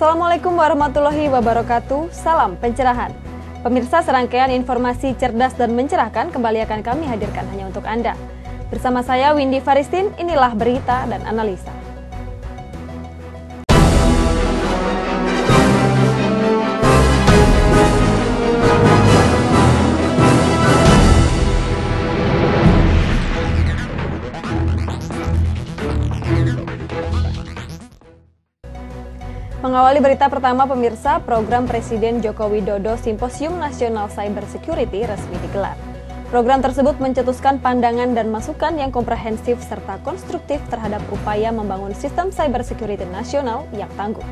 Assalamualaikum warahmatullahi wabarakatuh. Salam pencerahan. Pemirsa, serangkaian informasi cerdas dan mencerahkan kembali akan kami hadirkan hanya untuk Anda. Bersama saya Windy Faristin, inilah berita dan analisa. Mengawali berita pertama, pemirsa, program Presiden Joko Widodo Simposium Nasional Cyber Security resmi digelar. Program tersebut mencetuskan pandangan dan masukan yang komprehensif serta konstruktif terhadap upaya membangun sistem cyber security nasional yang tangguh.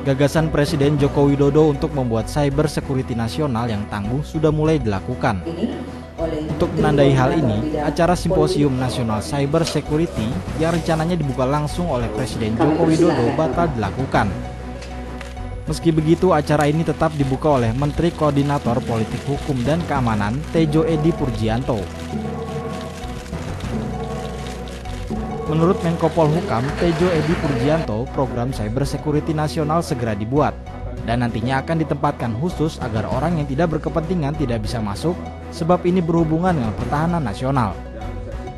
Gagasan Presiden Joko Widodo untuk membuat cyber security nasional yang tangguh sudah mulai dilakukan. Untuk menandai hal ini, acara Simposium Nasional Cyber Security yang rencananya dibuka langsung oleh Presiden Joko Widodo batal dilakukan. Meski begitu, acara ini tetap dibuka oleh Menteri Koordinator Politik Hukum dan Keamanan Tejo Edy Purjianto. Menurut Menko Polhukam Tejo Edy Purjianto, program Cyber Security Nasional segera dibuat dan nantinya akan ditempatkan khusus agar orang yang tidak berkepentingan tidak bisa masuk, sebab ini berhubungan dengan pertahanan nasional.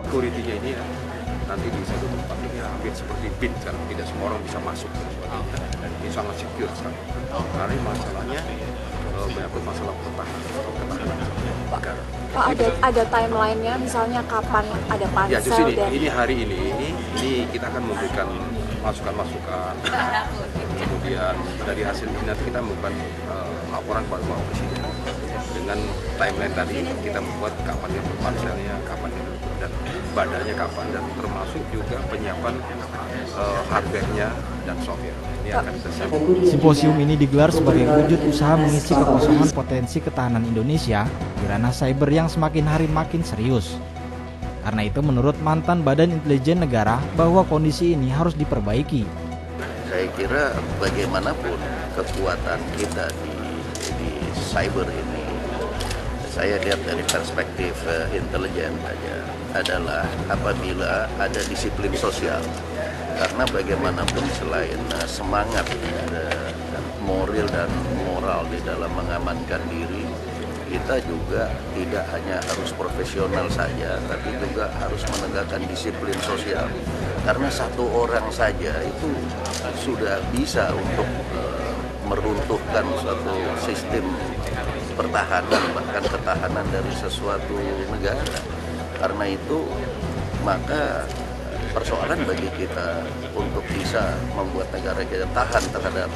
Security-nya ini nanti di satu tempat ini hampir seperti BIN, sekarang tidak semua orang bisa masuk dan ini sangat secure sekarang. Karena masalahnya menyangkut masalah pertahanan negara. Pak, ada timeline-nya, misalnya kapan ada pansel? Ya justru ini hari ini kita akan memberikan masukan-masukan. Kemudian dari hasil ini nanti kita membuat laporan kepada Bapak Presiden dengan timeline tadi, kita membuat kapan yang panselnya, kapan yang dan badannya kapan, dan termasuk juga penyiapan hardware-nya dan software. Ini akan selesai. Simposium ini digelar sebagai wujud usaha mengisi kekosongan potensi ketahanan Indonesia di ranah cyber yang semakin hari makin serius. Karena itu menurut mantan Badan Intelijen Negara bahwa kondisi ini harus diperbaiki. Saya kira bagaimanapun kekuatan kita di cyber ini, saya lihat dari perspektif intelijen saja, adalah apabila ada disiplin sosial. Karena bagaimanapun selain semangat moral dan moral di dalam mengamankan diri, kita juga tidak hanya harus profesional saja, tapi juga harus menegakkan disiplin sosial. Karena satu orang saja itu sudah bisa untuk meruntuhkan suatu sistem pertahanan, bahkan ketahanan dari sesuatu negara. Karena itu, maka persoalan bagi kita untuk bisa membuat negara kita tahan terhadap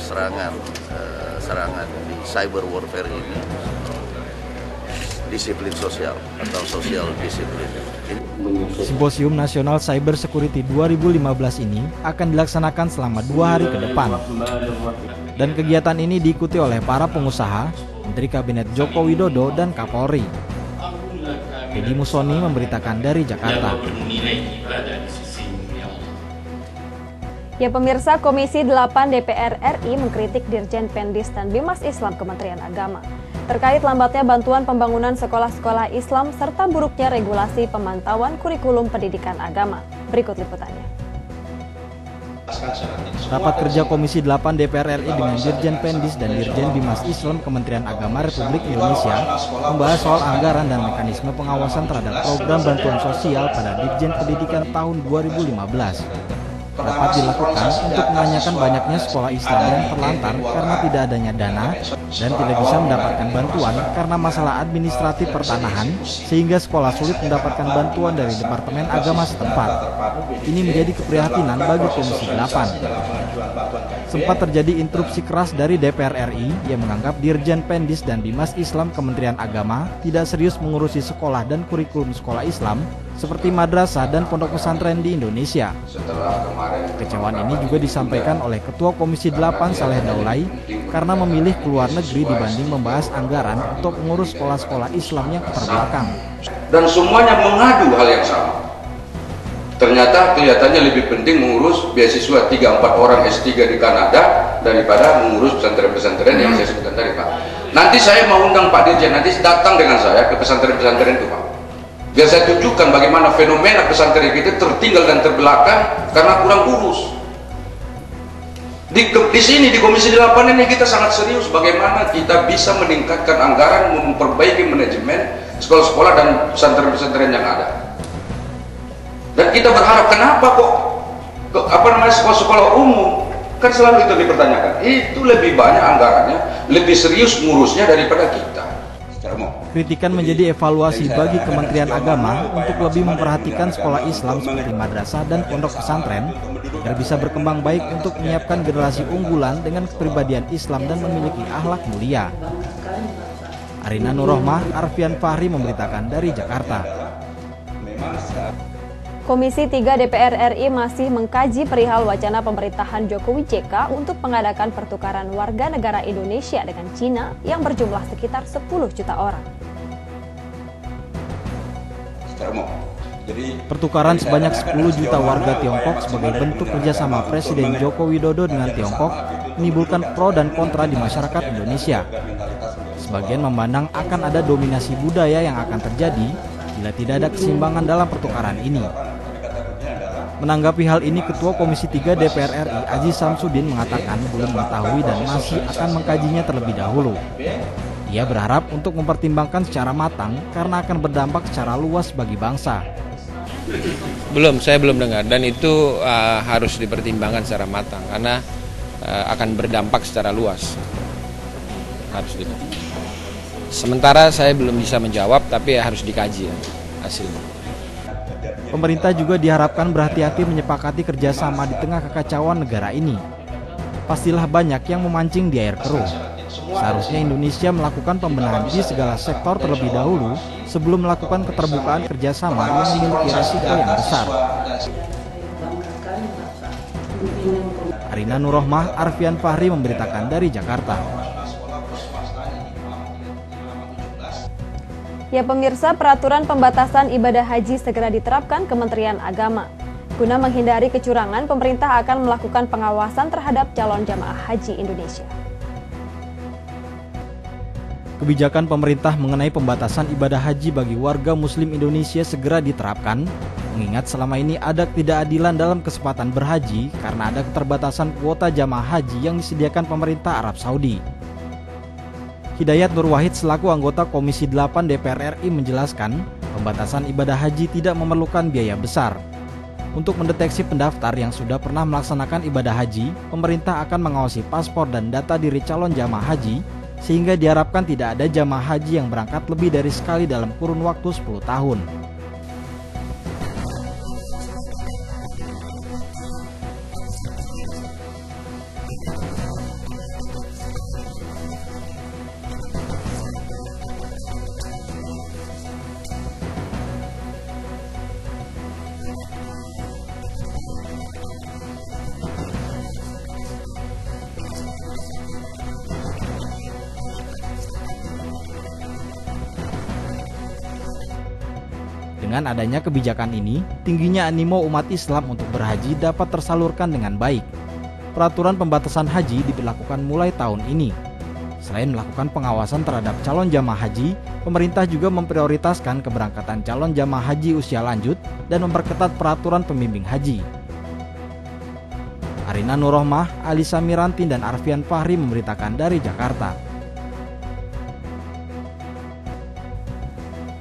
serangan di cyber warfare ini, disiplin sosial atau social disiplin. Simposium Nasional Cyber Security 2015 ini akan dilaksanakan selama 2 hari ke depan. Dan kegiatan ini diikuti oleh para pengusaha, Menteri Kabinet Joko Widodo, dan Kapolri. Edi Musoni memberitakan dari Jakarta. Ya pemirsa, Komisi 8 DPR RI mengkritik Dirjen Pendis dan Bimas Islam Kementerian Agama terkait lambatnya bantuan pembangunan sekolah-sekolah Islam serta buruknya regulasi pemantauan kurikulum pendidikan agama. Berikut liputannya. Rapat kerja Komisi 8 DPR RI dengan Dirjen Pendis dan Dirjen Bimas Islam Kementerian Agama Republik Indonesia membahas soal anggaran dan mekanisme pengawasan terhadap program bantuan sosial pada Dirjen Pendidikan tahun 2015. Rapat dilakukan untuk menanyakan banyaknya sekolah Islam yang terlantar karena tidak adanya dana dan tidak bisa mendapatkan bantuan karena masalah administratif pertanahan, sehingga sekolah sulit mendapatkan bantuan dari Departemen Agama setempat. Ini menjadi keprihatinan bagi Komisi 8. Sempat terjadi interupsi keras dari DPR RI yang menganggap Dirjen Pendis dan Bimas Islam Kementerian Agama tidak serius mengurusi sekolah dan kurikulum sekolah Islam seperti madrasah dan pondok pesantren di Indonesia. Kecewaan ini juga disampaikan oleh Ketua Komisi 8 Saleh Daulay karena memilih keluar negeri dibanding membahas anggaran untuk mengurus sekolah-sekolah Islam yang terbelakang. Dan semuanya mengadu hal yang sama. Ternyata kelihatannya lebih penting mengurus beasiswa 3-4 orang S3 di Kanada daripada mengurus pesantren-pesantren yang saya sebutkan tadi, Pak. Nanti saya mau undang Pak Dirjen, nanti datang dengan saya ke pesantren-pesantren itu, Pak. Biar saya tunjukkan bagaimana fenomena pesantren kita tertinggal dan terbelakang karena kurang urus. Di sini di Komisi 8 ini kita sangat serius bagaimana kita bisa meningkatkan anggaran, memperbaiki manajemen sekolah-sekolah dan pesantren-pesantren yang ada. Dan kita berharap kenapa kok sekolah-sekolah umum kan selalu itu dipertanyakan. Itu lebih banyak anggarannya, lebih serius ngurusnya daripada kita. Kritikan menjadi evaluasi bagi Kementerian Agama untuk lebih memperhatikan sekolah Islam seperti madrasah dan pondok pesantren agar bisa berkembang baik untuk menyiapkan generasi unggulan dengan kepribadian Islam dan memiliki akhlak mulia. Arina Nurrohmah, Arfian Fahri memberitakan dari Jakarta. Komisi 3 DPR RI masih mengkaji perihal wacana pemerintahan Jokowi JK untuk mengadakan pertukaran warga negara Indonesia dengan Cina yang berjumlah sekitar 10 juta orang. Pertukaran sebanyak 10 juta warga Tiongkok sebagai bentuk kerjasama Presiden Joko Widodo dengan Tiongkok menimbulkan pro dan kontra di masyarakat Indonesia. Sebagian memandang akan ada dominasi budaya yang akan terjadi bila tidak ada keseimbangan dalam pertukaran ini. Menanggapi hal ini, Ketua Komisi 3 DPR RI Aziz Samsudin mengatakan belum mengetahui dan masih akan mengkajinya terlebih dahulu. Ia berharap untuk mempertimbangkan secara matang karena akan berdampak secara luas bagi bangsa. Saya belum dengar dan itu harus dipertimbangkan secara matang karena akan berdampak secara luas. Harus dikaji. Sementara saya belum bisa menjawab, tapi harus dikaji hasilnya. Pemerintah juga diharapkan berhati-hati menyepakati kerjasama di tengah kekacauan negara ini. Pastilah banyak yang memancing di air keruh. Seharusnya Indonesia melakukan pembenahan di segala sektor terlebih dahulu sebelum melakukan keterbukaan kerjasama yang memiliki resiko yang besar. Arina Nurrohmah, Arfian Fahri memberitakan dari Jakarta. Ya pemirsa, peraturan pembatasan ibadah haji segera diterapkan Kementerian Agama. Guna menghindari kecurangan, pemerintah akan melakukan pengawasan terhadap calon jamaah haji Indonesia. Kebijakan pemerintah mengenai pembatasan ibadah haji bagi warga Muslim Indonesia segera diterapkan, mengingat selama ini ada ketidakadilan dalam kesempatan berhaji karena ada keterbatasan kuota jamaah haji yang disediakan pemerintah Arab Saudi. Hidayat Nur Wahid selaku anggota Komisi 8 DPR RI menjelaskan, pembatasan ibadah haji tidak memerlukan biaya besar. Untuk mendeteksi pendaftar yang sudah pernah melaksanakan ibadah haji, pemerintah akan mengawasi paspor dan data diri calon jamaah haji, sehingga diharapkan tidak ada jamaah haji yang berangkat lebih dari sekali dalam kurun waktu 10 tahun. Dengan adanya kebijakan ini, tingginya animo umat Islam untuk berhaji dapat tersalurkan dengan baik. Peraturan pembatasan haji diberlakukan mulai tahun ini. Selain melakukan pengawasan terhadap calon jamaah haji, pemerintah juga memprioritaskan keberangkatan calon jamaah haji usia lanjut dan memperketat peraturan pembimbing haji. Arina Nurrohmah, Alisa Mirantin, dan Arfian Fahri memberitakan dari Jakarta.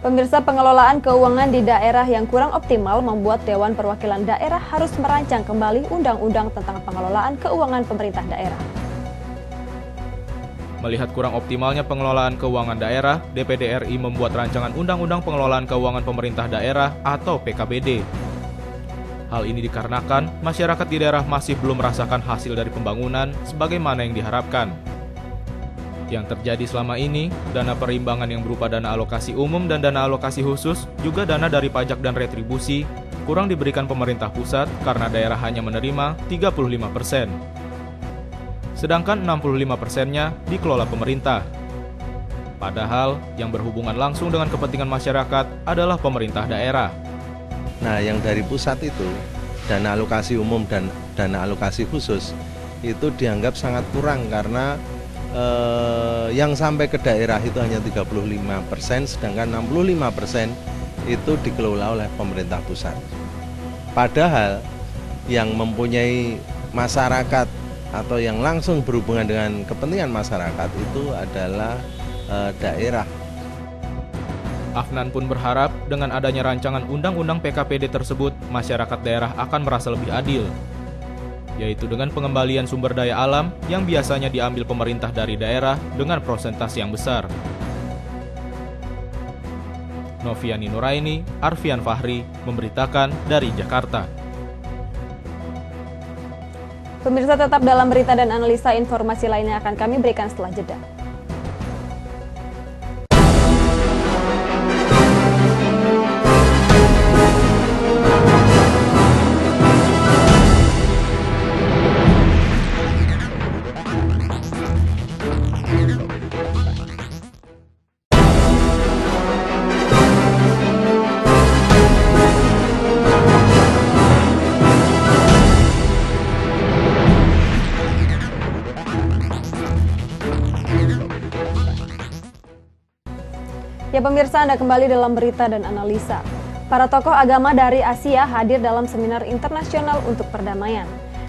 Pemirsa, pengelolaan keuangan di daerah yang kurang optimal membuat Dewan Perwakilan Daerah harus merancang kembali undang-undang tentang pengelolaan keuangan pemerintah daerah. Melihat kurang optimalnya pengelolaan keuangan daerah, DPD RI membuat rancangan Undang-Undang Pengelolaan Keuangan Pemerintah Daerah atau PKPD. Hal ini dikarenakan masyarakat di daerah masih belum merasakan hasil dari pembangunan sebagaimana yang diharapkan. Yang terjadi selama ini, dana perimbangan yang berupa dana alokasi umum dan dana alokasi khusus, juga dana dari pajak dan retribusi, kurang diberikan pemerintah pusat karena daerah hanya menerima 35%. Sedangkan 65%-nya dikelola pemerintah. Padahal, yang berhubungan langsung dengan kepentingan masyarakat adalah pemerintah daerah. Nah, yang dari pusat itu, dana alokasi umum dan dana alokasi khusus, itu dianggap sangat kurang karena yang sampai ke daerah itu hanya 35%, sedangkan 65% itu dikelola oleh pemerintah pusat. Padahal yang mempunyai masyarakat atau yang langsung berhubungan dengan kepentingan masyarakat itu adalah daerah. Afnan pun berharap dengan adanya rancangan undang-undang PKPD tersebut, masyarakat daerah akan merasa lebih adil, yaitu dengan pengembalian sumber daya alam yang biasanya diambil pemerintah dari daerah dengan persentase yang besar. Noviani Nuraini, Arfian Fahri, memberitakan dari Jakarta. Pemirsa, tetap dalam berita dan analisa informasi lainnya akan kami berikan setelah jeda. Ya pemirsa, Anda kembali dalam berita dan analisa. Para tokoh agama dari Asia hadir dalam seminar internasional untuk perdamaian.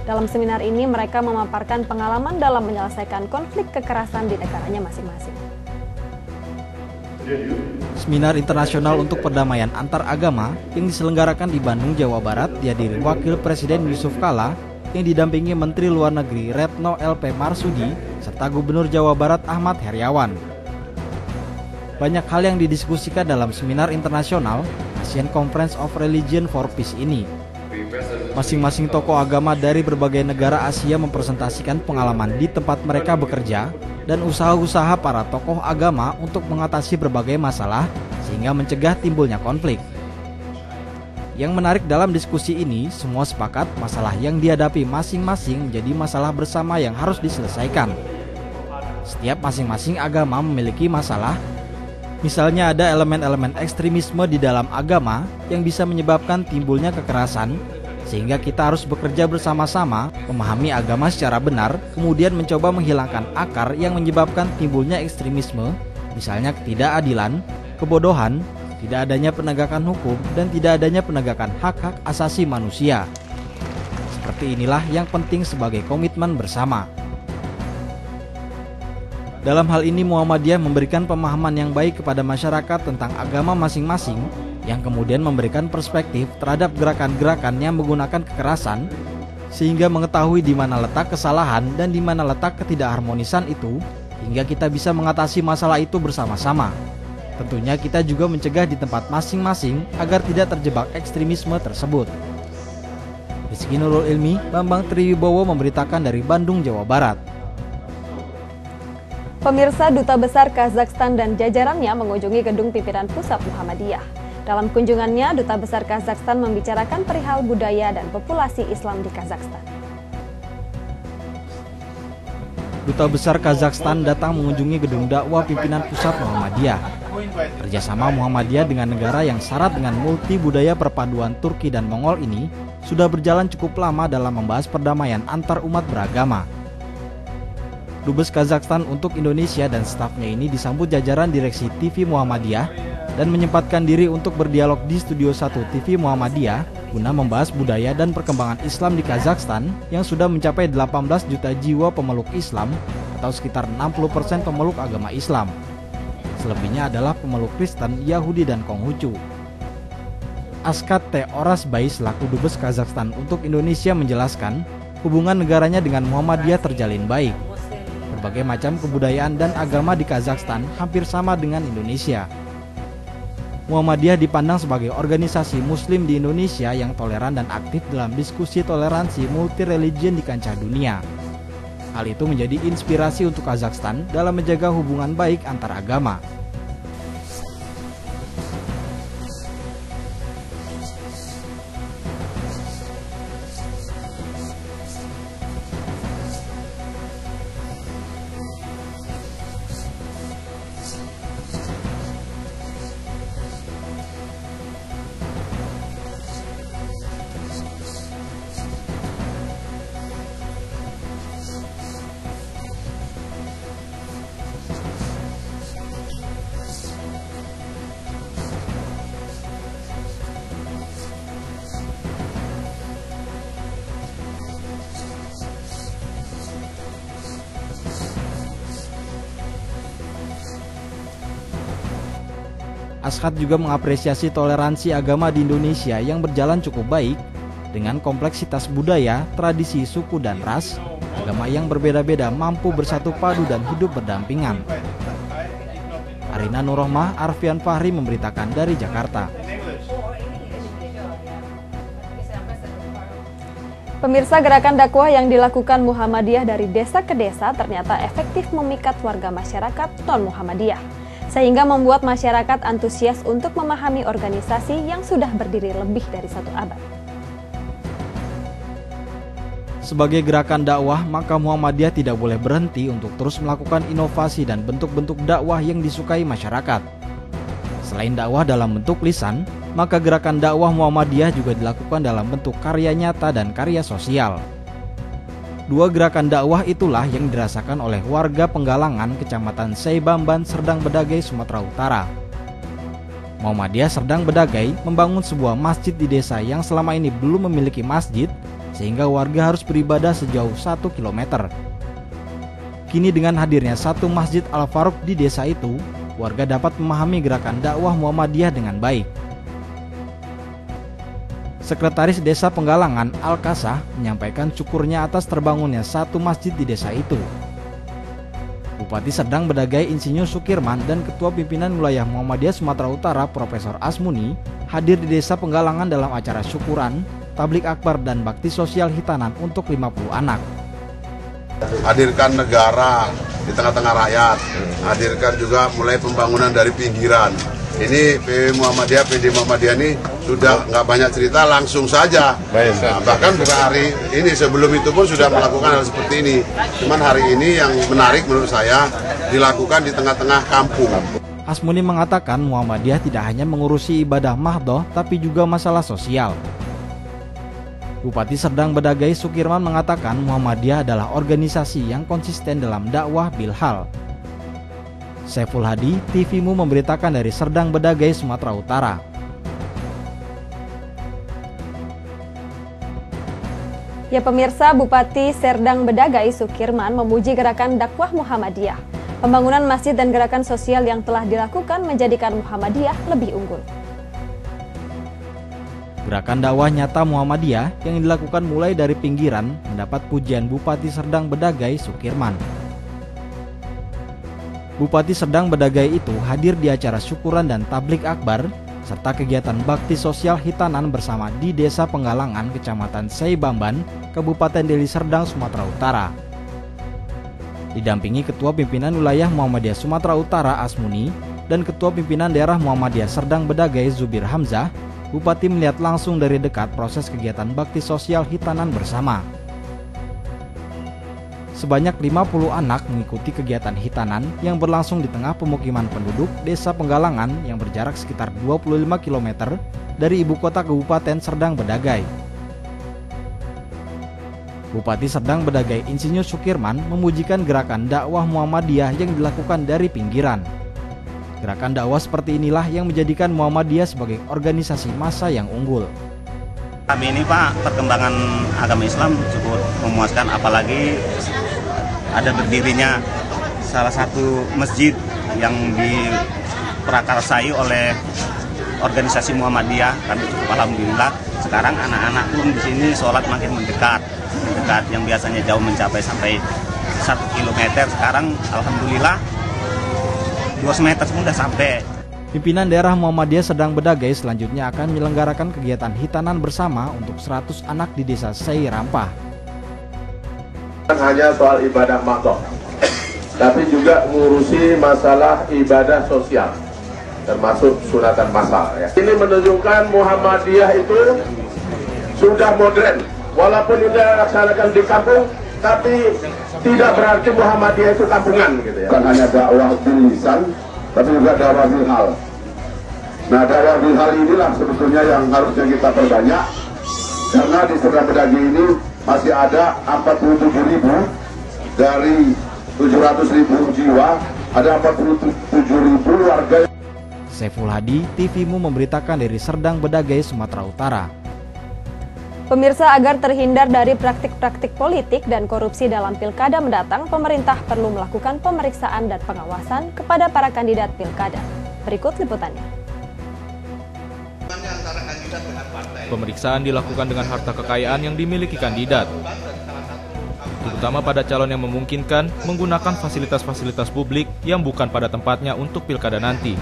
Dalam seminar ini mereka memaparkan pengalaman dalam menyelesaikan konflik kekerasan di negaranya masing-masing. Seminar internasional untuk perdamaian antar agama yang diselenggarakan di Bandung, Jawa Barat dihadiri Wakil Presiden Yusuf Kala yang didampingi Menteri Luar Negeri Retno LP Marsudi serta Gubernur Jawa Barat Ahmad Heriawan. Banyak hal yang didiskusikan dalam seminar internasional Asian Conference of Religion for Peace ini. Masing-masing tokoh agama dari berbagai negara Asia mempresentasikan pengalaman di tempat mereka bekerja dan usaha-usaha para tokoh agama untuk mengatasi berbagai masalah sehingga mencegah timbulnya konflik. Yang menarik dalam diskusi ini, semua sepakat masalah yang dihadapi masing-masing menjadi masalah bersama yang harus diselesaikan. Setiap masing-masing agama memiliki masalah. Misalnya ada elemen-elemen ekstremisme di dalam agama yang bisa menyebabkan timbulnya kekerasan, sehingga kita harus bekerja bersama-sama, memahami agama secara benar, kemudian mencoba menghilangkan akar yang menyebabkan timbulnya ekstremisme, misalnya ketidakadilan, kebodohan, tidak adanya penegakan hukum, dan tidak adanya penegakan hak-hak asasi manusia. Seperti inilah yang penting sebagai komitmen bersama. Dalam hal ini Muhammadiyah memberikan pemahaman yang baik kepada masyarakat tentang agama masing-masing yang kemudian memberikan perspektif terhadap gerakan-gerakan yang menggunakan kekerasan sehingga mengetahui di mana letak kesalahan dan di mana letak ketidakharmonisan itu hingga kita bisa mengatasi masalah itu bersama-sama. Tentunya kita juga mencegah di tempat masing-masing agar tidak terjebak ekstremisme tersebut. Rizky Nurul Ilmi, Bambang Triwibowo memberitakan dari Bandung, Jawa Barat. Pemirsa, Duta Besar Kazakhstan dan jajarannya mengunjungi gedung pimpinan pusat Muhammadiyah. Dalam kunjungannya, Duta Besar Kazakhstan membicarakan perihal budaya dan populasi Islam di Kazakhstan. Duta Besar Kazakhstan datang mengunjungi gedung dakwah pimpinan pusat Muhammadiyah. Kerjasama Muhammadiyah dengan negara yang syarat dengan multi budaya perpaduan Turki dan Mongol ini sudah berjalan cukup lama dalam membahas perdamaian antar umat beragama. Dubes Kazakhstan untuk Indonesia dan stafnya ini disambut jajaran direksi TV Muhammadiyah dan menyempatkan diri untuk berdialog di Studio 1 TV Muhammadiyah guna membahas budaya dan perkembangan Islam di Kazakhstan yang sudah mencapai 18 juta jiwa pemeluk Islam atau sekitar 60% pemeluk agama Islam. Selebihnya adalah pemeluk Kristen, Yahudi, dan Konghucu. Askat T. Orasbay selaku Dubes Kazakhstan untuk Indonesia menjelaskan hubungan negaranya dengan Muhammadiyah terjalin baik. Berbagai macam kebudayaan dan agama di Kazakhstan hampir sama dengan Indonesia. Muhammadiyah dipandang sebagai organisasi muslim di Indonesia yang toleran dan aktif dalam diskusi toleransi multi-religion di kancah dunia. Hal itu menjadi inspirasi untuk Kazakhstan dalam menjaga hubungan baik antar agama. Ashad juga mengapresiasi toleransi agama di Indonesia yang berjalan cukup baik dengan kompleksitas budaya, tradisi, suku, dan ras. Agama yang berbeda-beda mampu bersatu padu dan hidup berdampingan. Arina Nurrohmah, Arfian Fahri memberitakan dari Jakarta. Pemirsa, gerakan dakwah yang dilakukan Muhammadiyah dari desa ke desa ternyata efektif memikat warga masyarakat non-Muhammadiyah, sehingga membuat masyarakat antusias untuk memahami organisasi yang sudah berdiri lebih dari 1 abad. Sebagai gerakan dakwah, maka Muhammadiyah tidak boleh berhenti untuk terus melakukan inovasi dan bentuk-bentuk dakwah yang disukai masyarakat. Selain dakwah dalam bentuk lisan, maka gerakan dakwah Muhammadiyah juga dilakukan dalam bentuk karya nyata dan karya sosial. 2 gerakan dakwah itulah yang dirasakan oleh warga Penggalangan, Kecamatan Seibamban, Serdang Bedagai, Sumatera Utara. Muhammadiyah Serdang Bedagai membangun sebuah masjid di desa yang selama ini belum memiliki masjid, sehingga warga harus beribadah sejauh 1 km. Kini dengan hadirnya satu Masjid Al-Faruq di desa itu, warga dapat memahami gerakan dakwah Muhammadiyah dengan baik. Sekretaris Desa Penggalangan, Al-Kasah, menyampaikan syukurnya atas terbangunnya satu masjid di desa itu. Bupati Serdang Bedagai Insinyur Sukirman dan Ketua Pimpinan Wilayah Muhammadiyah Sumatera Utara Profesor Asmuni hadir di Desa Penggalangan dalam acara syukuran, tablik akbar dan bakti sosial hitanan untuk 50 anak. Hadirkan negara di tengah-tengah rakyat, hadirkan juga mulai pembangunan dari pinggiran. Ini PD Muhammadiyah ini sudah nggak banyak cerita, langsung saja. Nah, bahkan bukan hari ini, sebelum itu pun sudah melakukan hal seperti ini. Cuman hari ini yang menarik menurut saya dilakukan di tengah-tengah kampung. Asmuni mengatakan Muhammadiyah tidak hanya mengurusi ibadah mahdoh, tapi juga masalah sosial. Bupati Serdang Bedagai Sukirman mengatakan Muhammadiyah adalah organisasi yang konsisten dalam dakwah bilhal. Saiful Hadi, TVMU memberitakan dari Serdang Bedagai, Sumatera Utara. Ya pemirsa, Bupati Serdang Bedagai Sukirman memuji gerakan dakwah Muhammadiyah. Pembangunan masjid dan gerakan sosial yang telah dilakukan menjadikan Muhammadiyah lebih unggul. Gerakan dakwah nyata Muhammadiyah yang dilakukan mulai dari pinggiran mendapat pujian Bupati Serdang Bedagai Sukirman. Bupati Serdang Bedagai itu hadir di acara syukuran dan tablik akbar serta kegiatan bakti sosial hitanan bersama di Desa Penggalangan, Kecamatan Seibamban, Kabupaten Deli Serdang, Sumatera Utara. Didampingi Ketua Pimpinan Wilayah Muhammadiyah Sumatera Utara Asmuni dan Ketua Pimpinan Daerah Muhammadiyah Serdang Bedagai Zubir Hamzah, Bupati melihat langsung dari dekat proses kegiatan bakti sosial hitanan bersama. Sebanyak 50 anak mengikuti kegiatan hitanan yang berlangsung di tengah pemukiman penduduk Desa Penggalangan yang berjarak sekitar 25 km dari ibu kota Kabupaten Serdang Bedagai. Bupati Serdang Bedagai Insinyur Sukirman memujikan gerakan dakwah Muhammadiyah yang dilakukan dari pinggiran. Gerakan dakwah seperti inilah yang menjadikan Muhammadiyah sebagai organisasi massa yang unggul. Kami ini Pak, perkembangan agama Islam cukup memuaskan, apalagi ada berdirinya salah satu masjid yang diprakarsai oleh organisasi Muhammadiyah. Kami cukup alhamdulillah. Sekarang anak-anak pun di sini sholat makin mendekat, yang biasanya jauh mencapai sampai 1 km. Sekarang alhamdulillah 2 meter sudah sampai. Pimpinan Daerah Muhammadiyah Serdang Bedagai selanjutnya akan menyelenggarakan kegiatan hitanan bersama untuk 100 anak di Desa Seirampah. Hanya soal ibadah mahdoh, tapi juga mengurusi masalah ibadah sosial, termasuk sunatan massal. Ya. Ini menunjukkan Muhammadiyah itu sudah modern, walaupun ini dilaksanakan di kampung, tapi tidak berarti Muhammadiyah itu kampungan, gitu ya. Bukan hanya dakwah bil lisan, tapi juga dakwah bil hal. Nah, dakwah bil hal inilah sebetulnya yang harusnya kita perbanyak, karena di Serdang Bedagai ini masih ada 47.000 dari 700.000 jiwa, ada 47.000 warga. Saiful Hadi, TVMU memberitakan dari Serdang Bedagai, Sumatera Utara. Pemirsa, agar terhindar dari praktik-praktik politik dan korupsi dalam pilkada mendatang, pemerintah perlu melakukan pemeriksaan dan pengawasan kepada para kandidat pilkada. Berikut liputannya. Pemeriksaan dilakukan dengan harta kekayaan yang dimiliki kandidat, terutama pada calon yang memungkinkan menggunakan fasilitas-fasilitas publik yang bukan pada tempatnya untuk pilkada nanti.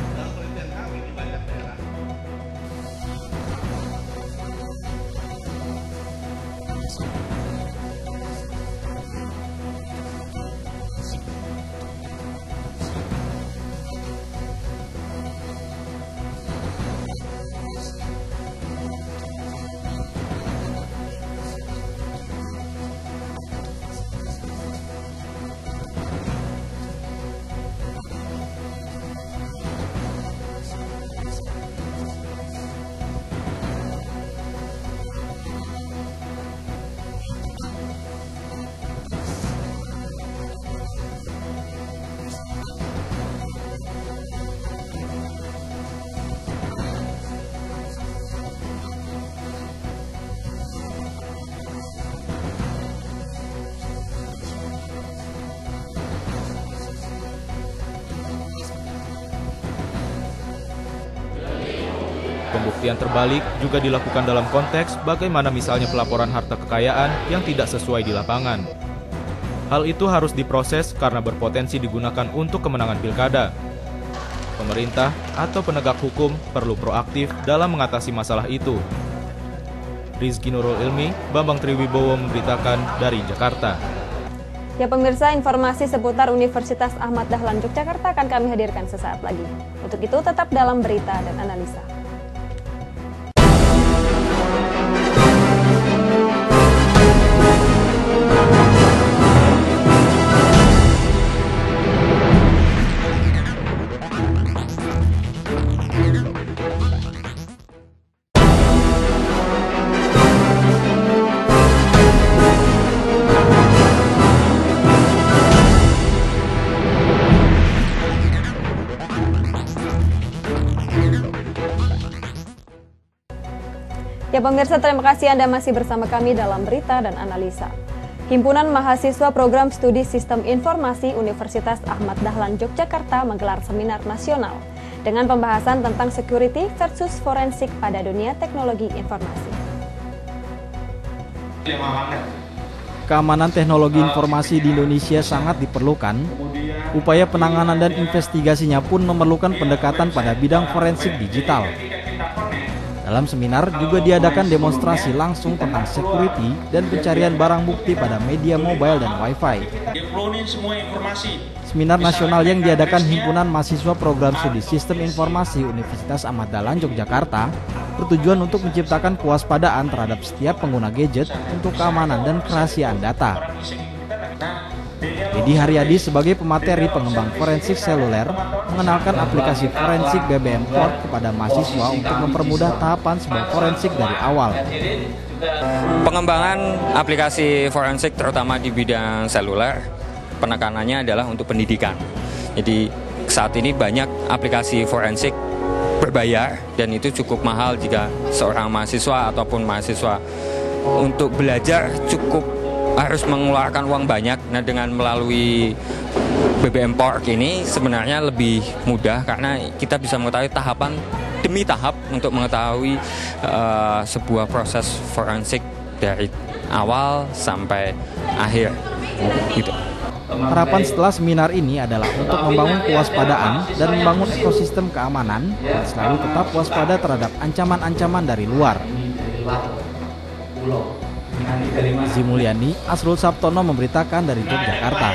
Pembuktian terbalik juga dilakukan dalam konteks bagaimana misalnya pelaporan harta kekayaan yang tidak sesuai di lapangan. Hal itu harus diproses karena berpotensi digunakan untuk kemenangan pilkada. Pemerintah atau penegak hukum perlu proaktif dalam mengatasi masalah itu. Rizky Nurul Ilmi, Bambang Triwibowo memberitakan dari Jakarta. Ya pemirsa, informasi seputar Universitas Ahmad Dahlan Yogyakarta akan kami hadirkan sesaat lagi. Untuk itu tetap dalam berita dan analisa. Ya pemirsa, terima kasih Anda masih bersama kami dalam berita dan analisa. Himpunan Mahasiswa Program Studi Sistem Informasi Universitas Ahmad Dahlan Yogyakarta menggelar seminar nasional dengan pembahasan tentang security versus forensik pada dunia teknologi informasi. Keamanan teknologi informasi di Indonesia sangat diperlukan. Upaya penanganan dan investigasinya pun memerlukan pendekatan pada bidang forensik digital. Dalam seminar juga diadakan demonstrasi langsung tentang security dan pencarian barang bukti pada media mobile dan Wi-Fi. Seminar nasional yang diadakan Himpunan Mahasiswa Program Studi Sistem Informasi Universitas Ahmad Dahlan Yogyakarta bertujuan untuk menciptakan kewaspadaan terhadap setiap pengguna gadget untuk keamanan dan kerahasiaan data. Dedi Haryadi sebagai pemateri pengembang forensik seluler mengenalkan aplikasi forensik BBM Port kepada mahasiswa untuk mempermudah tahapan sebuah forensik dari awal. Pengembangan aplikasi forensik terutama di bidang seluler, penekanannya adalah untuk pendidikan. Jadi saat ini banyak aplikasi forensik berbayar dan itu cukup mahal jika seorang mahasiswa ataupun mahasiswa untuk belajar cukup harus mengeluarkan uang banyak. Nah, dengan melalui BBM Port ini sebenarnya lebih mudah karena kita bisa mengetahui tahapan demi tahap untuk mengetahui sebuah proses forensik dari awal sampai akhir. Gitu. Harapan setelah seminar ini adalah untuk membangun kewaspadaan dan membangun ekosistem keamanan dan selalu tetap waspada terhadap ancaman-ancaman dari luar. Zimuliani, Asrul Sabtono memberitakan dari Yogyakarta.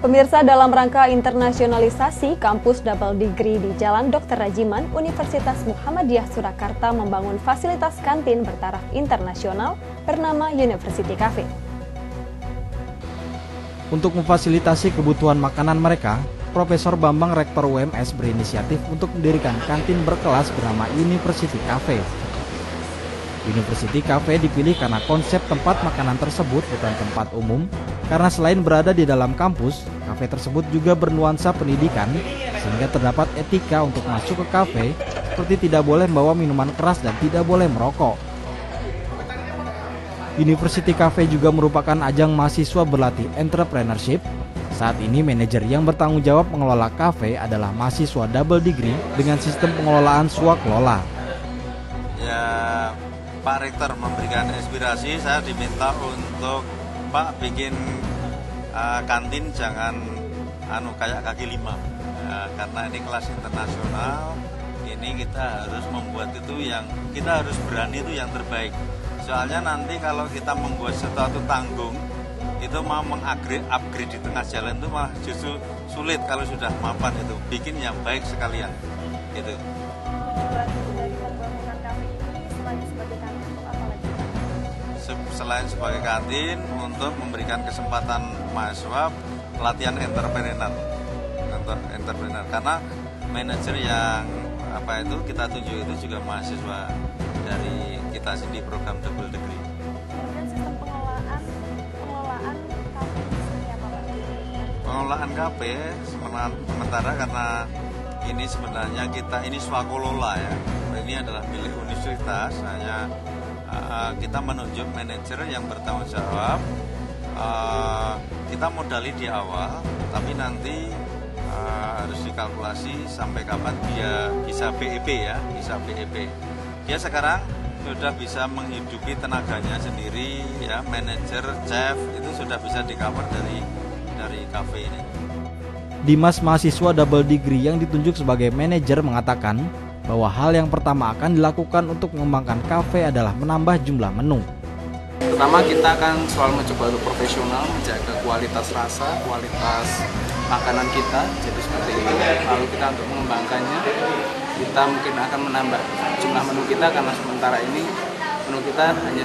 Pemirsa, dalam rangka internasionalisasi kampus double degree di Jalan Dr. Rajiman, Universitas Muhammadiyah Surakarta membangun fasilitas kantin bertaraf internasional bernama University Cafe. Untuk memfasilitasi kebutuhan makanan mereka, Profesor Bambang Rektor UMS berinisiatif untuk mendirikan kantin berkelas bernama University Cafe. University Cafe dipilih karena konsep tempat makanan tersebut bukan tempat umum, karena selain berada di dalam kampus, kafe tersebut juga bernuansa pendidikan, sehingga terdapat etika untuk masuk ke kafe, seperti tidak boleh membawa minuman keras dan tidak boleh merokok. University Cafe juga merupakan ajang mahasiswa berlatih entrepreneurship, Saat ini manajer yang bertanggung jawab mengelola kafe adalah mahasiswa double degree dengan sistem pengelolaan swakelola. Ya, Pak Rektor memberikan inspirasi, saya diminta untuk Pak bikin kantin jangan kayak kaki lima, karena ini kelas internasional. Ini kita harus membuat itu yang kita harus berani itu yang terbaik. Soalnya nanti kalau kita membuat sesuatu tanggung, itu mau upgrade di tengah jalan itu malah justru sulit kalau sudah mapan itu. Bikin yang baik sekalian. Gitu. Selain sebagai kantin, untuk memberikan kesempatan mahasiswa pelatihan entrepreneur. Karena manajer yang kita tunjuk itu juga mahasiswa dari kita sendiri program double degree. Kemudian sistem pengelolaan kafe sementara karena ini sebenarnya ini swakolola ya. Ini adalah milik universitas, hanya kita menunjuk manajer yang bertanggung jawab. Kita modali di awal, tapi nanti harus dikalkulasi sampai kapan dia bisa BEP ya, bisa BEP. Dia sekarang sudah bisa menghidupi tenaganya sendiri ya, manajer, chef itu sudah bisa di-cover dari kafe ini. Dimas, mahasiswa double degree yang ditunjuk sebagai manajer, mengatakan bahwa hal yang pertama akan dilakukan untuk mengembangkan kafe adalah menambah jumlah menu. Pertama, kita akan selalu mencoba untuk profesional, menjaga kualitas rasa, kualitas makanan kita, jadi seperti itu. Lalu kita untuk mengembangkannya, kita mungkin akan menambah jumlah menu kita, karena sementara ini menu kita hanya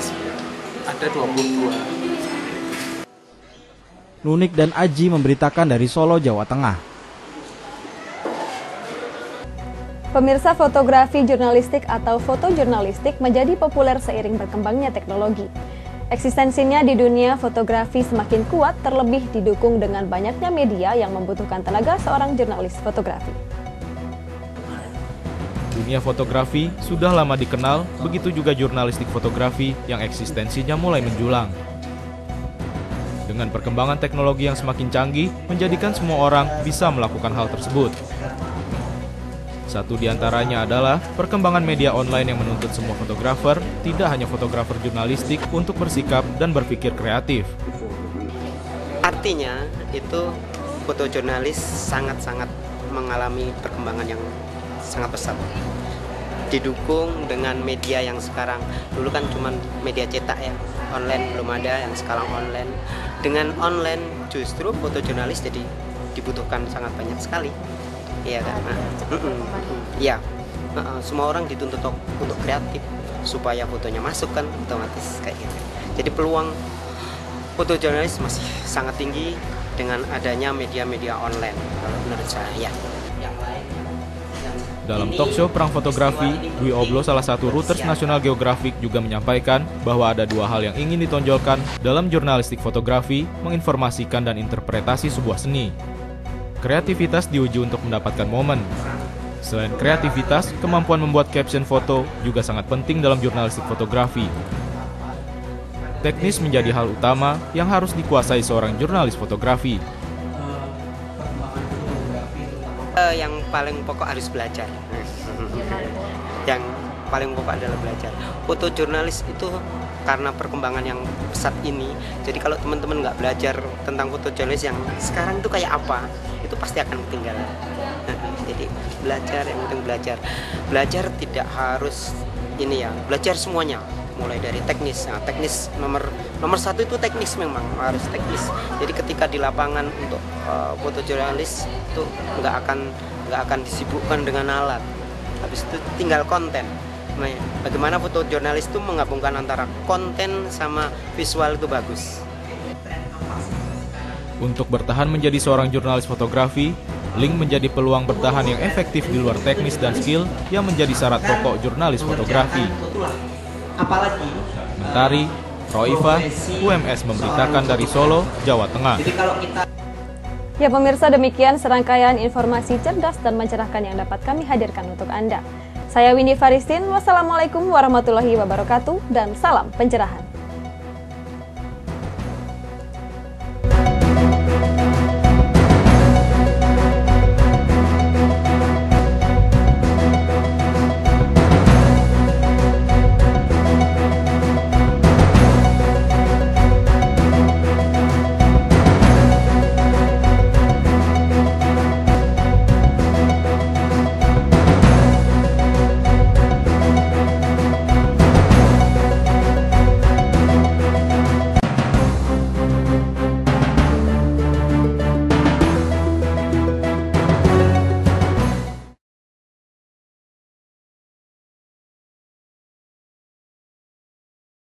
ada 22. Nunik dan Aji memberitakan dari Solo, Jawa Tengah. Pemirsa, fotografi jurnalistik atau fotojurnalistik menjadi populer seiring berkembangnya teknologi. Eksistensinya di dunia fotografi semakin kuat, terlebih didukung dengan banyaknya media yang membutuhkan tenaga seorang jurnalis fotografi. Dunia fotografi sudah lama dikenal, begitu juga jurnalistik fotografi yang eksistensinya mulai menjulang. Dengan perkembangan teknologi yang semakin canggih, menjadikan semua orang bisa melakukan hal tersebut. Satu di antaranya adalah perkembangan media online yang menuntut semua fotografer, tidak hanya fotografer jurnalistik, untuk bersikap dan berpikir kreatif. Artinya itu fotojurnalis sangat-sangat mengalami perkembangan yang sangat pesat. Didukung dengan media yang sekarang, dulu kan cuma media cetak ya, online belum ada, yang sekarang online. Dengan online justru fotojurnalis jadi dibutuhkan sangat banyak sekali. Iya kan? Iya. Semua orang dituntut untuk kreatif supaya fotonya masuk kan, otomatis kayak gitu. Jadi peluang fotojurnalis masih sangat tinggi dengan adanya media-media online kalau menurut saya. Dalam talkshow Perang Fotografi, Dwi Oblo, salah satu Reuters National Geographic, juga menyampaikan bahwa ada dua hal yang ingin ditonjolkan dalam jurnalistik fotografi: menginformasikan dan interpretasi sebuah seni. Kreativitas diuji untuk mendapatkan momen. Selain kreativitas, kemampuan membuat caption foto juga sangat penting dalam jurnalistik fotografi. Teknis menjadi hal utama yang harus dikuasai seorang jurnalis fotografi. Yang paling pokok harus belajar. Yang paling pokok adalah belajar. Fotojurnalis itu karena perkembangan yang pesat ini, jadi kalau teman-teman nggak belajar tentang fotojurnalis yang sekarang itu kayak apa, itu pasti akan ketinggalan. Jadi belajar, yang penting belajar. Belajar tidak harus ini ya, belajar semuanya, mulai dari teknis. Nah, teknis nomor satu itu teknis, memang harus teknis. Jadi ketika di lapangan untuk fotojurnalis itu nggak akan disibukkan dengan alat. Habis itu tinggal konten. Bagaimana fotojurnalis itu menggabungkan antara konten sama visual itu bagus. Untuk bertahan menjadi seorang jurnalis fotografi, link menjadi peluang bertahan yang efektif di luar teknis dan skill yang menjadi syarat pokok jurnalis fotografi. Apalagi Mentari, Roifa, UMS memberitakan dari Solo, Jawa Tengah. Ya pemirsa, demikian serangkaian informasi cerdas dan mencerahkan yang dapat kami hadirkan untuk Anda. Saya Windy Faristin, wassalamualaikum warahmatullahi wabarakatuh, dan salam pencerahan.